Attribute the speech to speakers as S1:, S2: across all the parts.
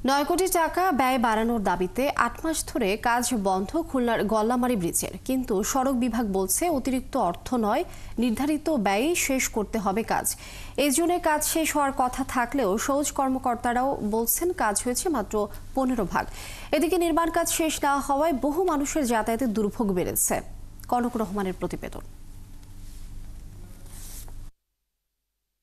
S1: 9 কোটি টাকা ব্যয় বাড়ানোর দাবিতে 8 মাস ধরে কাজ বন্ধ খুলনার গল্লামারী ব্রিজের। কিন্তু সড়ক বিভাগ বলছে অতিরিক্ত অর্থ নয়, নির্ধারিত ব্যয়েই শেষ করতে হবে কাজ। এই জন্য কাজ শেষ হওয়ার কথা থাকলেও সওজ কর্মকর্তারাও বলছেন কাজ হয়েছে মাত্র 15 ভাগ। এদিকে নির্মাণ কাজ শেষ না হওয়ায় বহু মানুষের যাতায়াতের দুর্ভোগ বেড়েছে। কনক রহমানের প্রতিবেদন।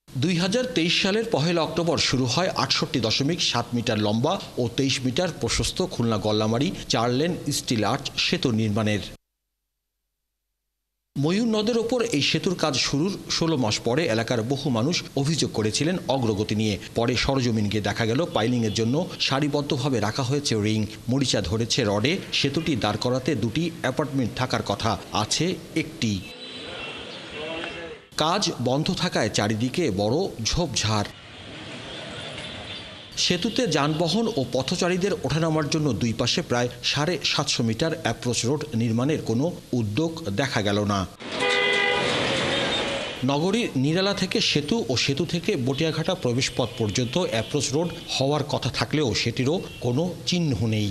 S2: 2023 সালের 1 অক্টোবর শুরু হয় 68.7 মিটার লম্বা ও 23 মিটার প্রশস্ত Khulna Gollamari 4 lane steel arch সেতু নির্মাণের। ময়ূর নদের ওপর এই সেতুর কাজ শুরুর 16 মাস পরে এলাকার বহু মানুষ অভিযোগ করেছিলেন অগ্রগতি নিয়ে। পরে সরজমিন গিয়ে দেখা গেল পাইলিংয়ের জন্য সারিবদ্ধভাবে রাখা হয়েছে রিং, মরিচা ধরেছে রডে। সেতুটি দাঁড় করাতে 2টি অ্যাপার্টমেন্ট থাকার কথা, আছে একটি। কাজ বন্ধ থাকায় চারিদিকে বড় ঝোপঝাড়। সেতুতে যানবাহন ও পথচারীদের ওঠানামার জন্য দুই পাশে প্রায় 750 মিটার অ্যাপ্রোচ রোড নির্মাণের কোনো উদ্যোগ দেখা গেল না। নগরীর নিরালা থেকে সেতু ও সেতু থেকে বটিয়াঘাটা প্রবেশপথ পর্যন্ত অ্যাপ্রোচ রোড হওয়ার কথা থাকলেও সেটিরও কোনো চিহ্ন নেই।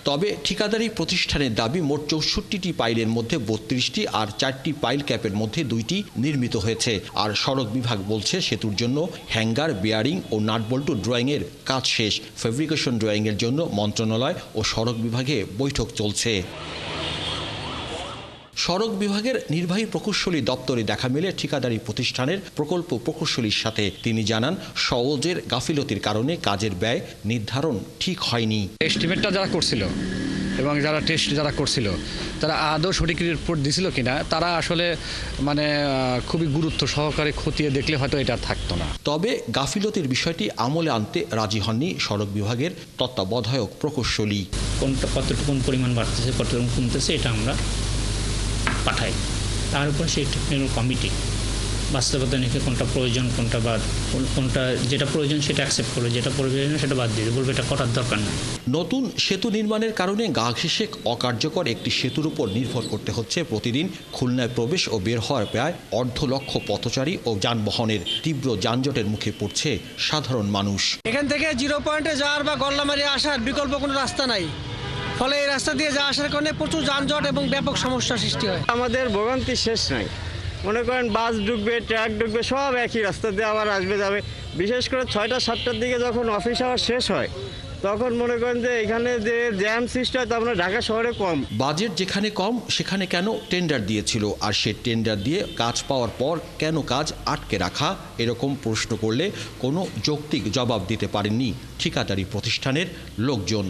S2: তবে ঠিকাদারি প্রতিষ্ঠানের দাবি মোট 64টি পাইলের মধ্যে 32টি আর 4টি পাইল ক্যাপের মধ্যে 2টি নির্মিত হয়েছে। আর সড়ক বিভাগ বলছে সেতুর জন্য হ্যাঙ্গার, বেয়ারিং ও নাটবল্টু ড্রয়িংয়ের কাজ শেষ। ফেব্রিকেশন ড্রয়িংয়ের জন্য মন্ত্রণালয় ও সড়ক বিভাগে বৈঠক চলছে। সড়ক বিভাগের নির্বাহী প্রকৌশলী দপ্তরে দেখা মেলে ঠিকাদারি প্রতিষ্ঠানের প্রকল্প প্রকৌশলীর সাথে। তিনি জানান, সওজের গাফিলতির কারণে কাজের ব্যয় নির্ধারণ ঠিক হয়নি।
S3: এস্টিমেটটা যারা করছিল এবং যারা টেস্ট যারা করছিল তারা আদৌ সঠিক রিপোর্ট দিছিল কিনা, তারা আসলে খুবই গুরুত্ব সহকারে খতিয়ে দেখলে হয়তো এটা থাকতো না।
S2: তবে গাফিলতির বিষয়টি আমলে আনতে রাজি হননি সড়ক বিভাগের তত্ত্বাবধায়ক প্রকৌশলী।
S4: কতটুকু পরিমাণ বাড়তেছে, কতটুকু কমতেছে, এটা আমরা পাঠাই। তার উপর সেই টেকনিক্যাল কমিটি বাস্তবতা নিয়ে কোনটা প্রয়োজন, কোনটা বাদ, কোনটা যেটা প্রয়োজন সেটা অ্যাকসেপ্ট করবে, যেটা প্রয়োজন সেটা বাদ দিয়ে বলবে এটা করার দরকার নেই।
S2: নতুন সেতু নির্মাণের কারণে গা ঘেঁষে অকার্যকর একটি সেতুর উপর নির্ভর করতে হচ্ছে প্রতিদিন খুলনায় প্রবেশ ও বের হওয়ার প্রায় 1.5 লক্ষ পথচারী ও যানবাহনের। তীব্র যানজটের মুখে পড়ছে সাধারণ মানুষ।
S5: এখান থেকে 0 পয়েন্টে যাওয়ার বা গল্লামারী আসার বিকল্প কোনো রাস্তা নাই, ফলে এই রাস্তা দিয়ে যাওয়া আসার কারণে প্রচুর যানজট এবং ব্যাপক সমস্যার সৃষ্টি হয়।
S6: আমাদের ভোগান্তি শেষ নাই। মনে করেন বাস ঢুকবে, ট্রাক ঢুকবে, সব একই রাস্তা দিয়ে আবার আসবে যাবে। বিশেষ করে 6টা-7টার দিকে যখন অফিস আওয়ার শেষ হয় তখন মনে করেন যে এখানে যে জ্যাম সৃষ্টি হয় তা আমরা ঢাকা শহরে কম।
S2: বাজেট যেখানে কম সেখানে কেন টেন্ডার দিয়েছিল, আর সে টেন্ডার দিয়ে কাজ পাওয়ার পর কেন কাজ আটকে রাখা, এরকম প্রশ্ন করলে কোনো যৌক্তিক জবাব দিতে পারেননি ঠিকাদারি প্রতিষ্ঠানের লোকজন।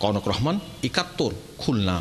S2: কনক রহমান, 71, খুলনা।